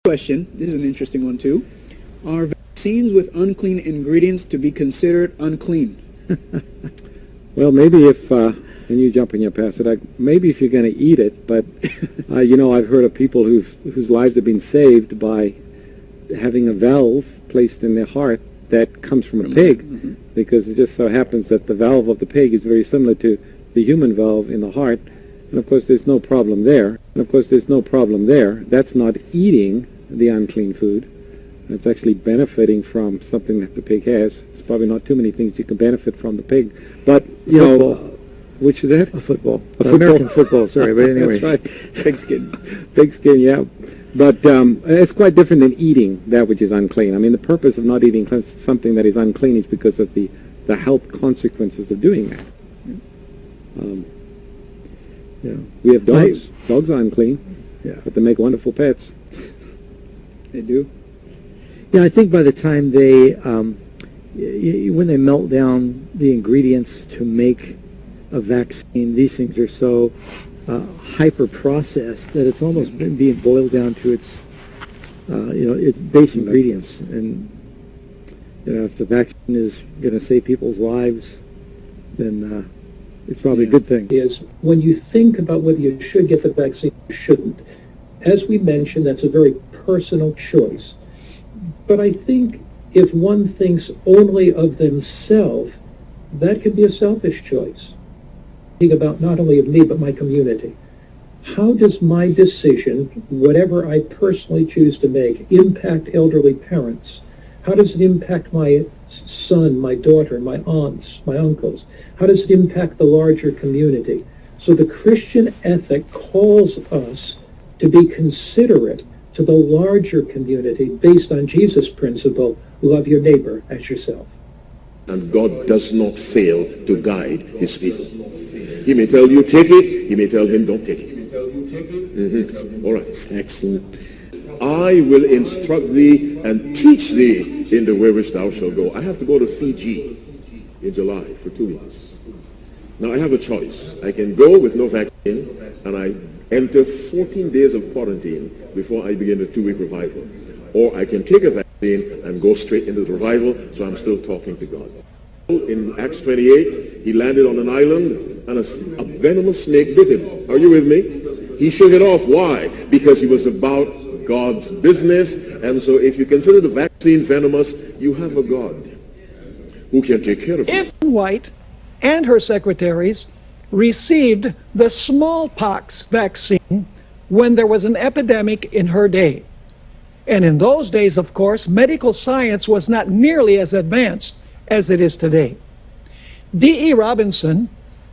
Question, this is an interesting one too. Are vaccines with unclean ingredients to be considered unclean? Well, maybe if, and you jump in your Pastor, maybe if you're going to eat it, but, I've heard of people whose lives have been saved by having a valve placed in their heart that comes from a pig, because it just so happens that the valve of the pig is very similar to the human valve in the heart, and of course there's no problem there. That's not eating the unclean food. It's actually benefiting from something that the pig has. There's probably not too many things you can benefit from the pig. But, which is that? A football. American football, sorry, but anyway. That's right. Pigskin, yeah. But it's quite different than eating that which is unclean. I mean, the purpose of not eating something that is unclean is because of the health consequences of doing that. We have dogs. Dogs are unclean, but they make wonderful pets. They do? Yeah, I think by the time they, when they melt down the ingredients to make a vaccine, these things are so hyper-processed that it's almost being boiled down to its base ingredients. And if the vaccine is going to save people's lives, then it's probably a good thing. Is when you think about whether you should get the vaccine or shouldn't, as we mentioned, that's a very personal choice. But I think if one thinks only of themselves, that could be a selfish choice. Think about not only of me, but my community. How does my decision, whatever I personally choose to make, impact elderly parents? How does it impact my son, my daughter, my aunts, my uncles? How does it impact the larger community? So the Christian ethic calls us to be considerate to the larger community based on Jesus' principle, love your neighbor as yourself. And God does not fail to guide his people. He may tell you take it, he may tell him don't take it. All right, excellent. I will instruct thee and teach thee in the way which thou shalt go. I have to go to Fiji in July for 2 weeks. Now I have a choice. I can go with no vaccine and I enter 14 days of quarantine before I begin the 2-week revival. Or I can take a vaccine and go straight into the revival, so I'm still talking to God. In Acts 28, he landed on an island and a venomous snake bit him. Are you with me? He shook it off. Why? Because he was about God's business. And so if you consider the vaccine venomous, you have a God who can take care of you. If White and her secretaries received the smallpox vaccine when there was an epidemic in her day. And in those days, of course, medical science was not nearly as advanced as it is today. D.E. Robinson,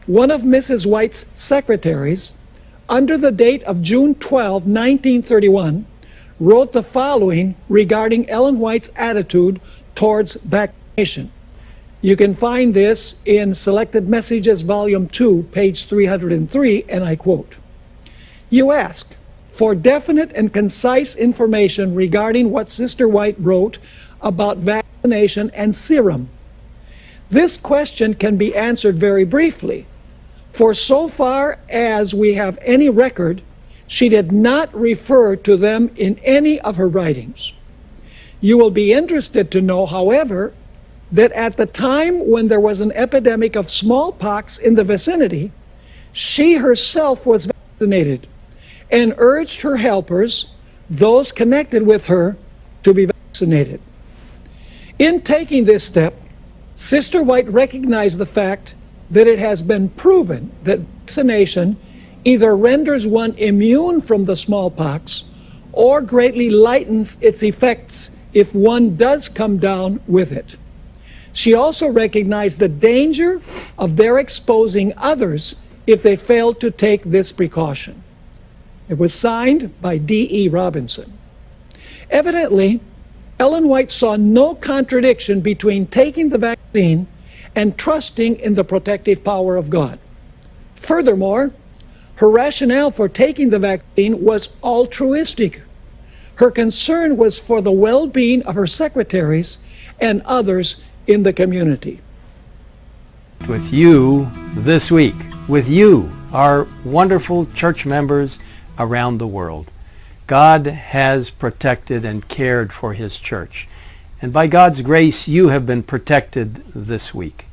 one of Mrs. White's secretaries, under the date of June 12, 1931, wrote the following regarding Ellen White's attitude towards vaccination. You can find this in Selected Messages, Volume 2, page 303, and I quote, "You ask for definite and concise information regarding what Sister White wrote about vaccination and serum. This question can be answered very briefly, for so far as we have any record, she did not refer to them in any of her writings. You will be interested to know, however, that at the time when there was an epidemic of smallpox in the vicinity, she herself was vaccinated and urged her helpers, those connected with her, to be vaccinated. In taking this step, Sister White recognized the fact that it has been proven that vaccination either renders one immune from the smallpox or greatly lightens its effects if one does come down with it. She also recognized the danger of their exposing others if they failed to take this precaution." It was signed by D.E. Robinson. Evidently, Ellen White saw no contradiction between taking the vaccine and trusting in the protective power of God. Furthermore, her rationale for taking the vaccine was altruistic. Her concern was for the well-being of her secretaries and others in the community. With you this week, with you, our wonderful church members around the world. God has protected and cared for His church. And by God's grace, you have been protected this week.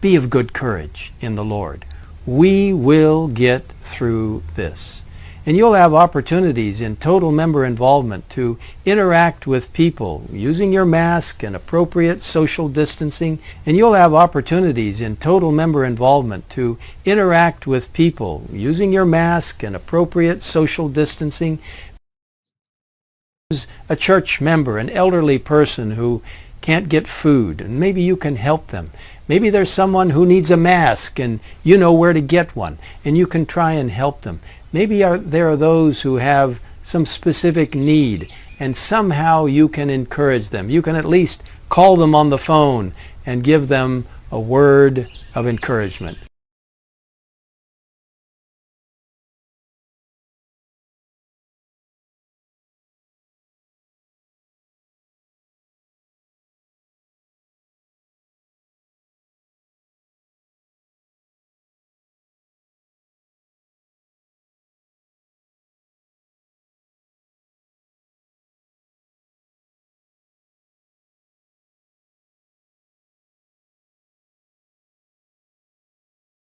Be of good courage in the Lord. We will get through this. And you'll have opportunities in total member involvement to interact with people using your mask and appropriate social distancing. And you'll have opportunities in total member involvement to interact with people using your mask and appropriate social distancing. A church member, an elderly person who can't get food, and maybe you can help them. Maybe there's someone who needs a mask and you know where to get one, and you can try and help them. Maybe there are those who have some specific need, and somehow you can encourage them. You can at least call them on the phone and give them a word of encouragement.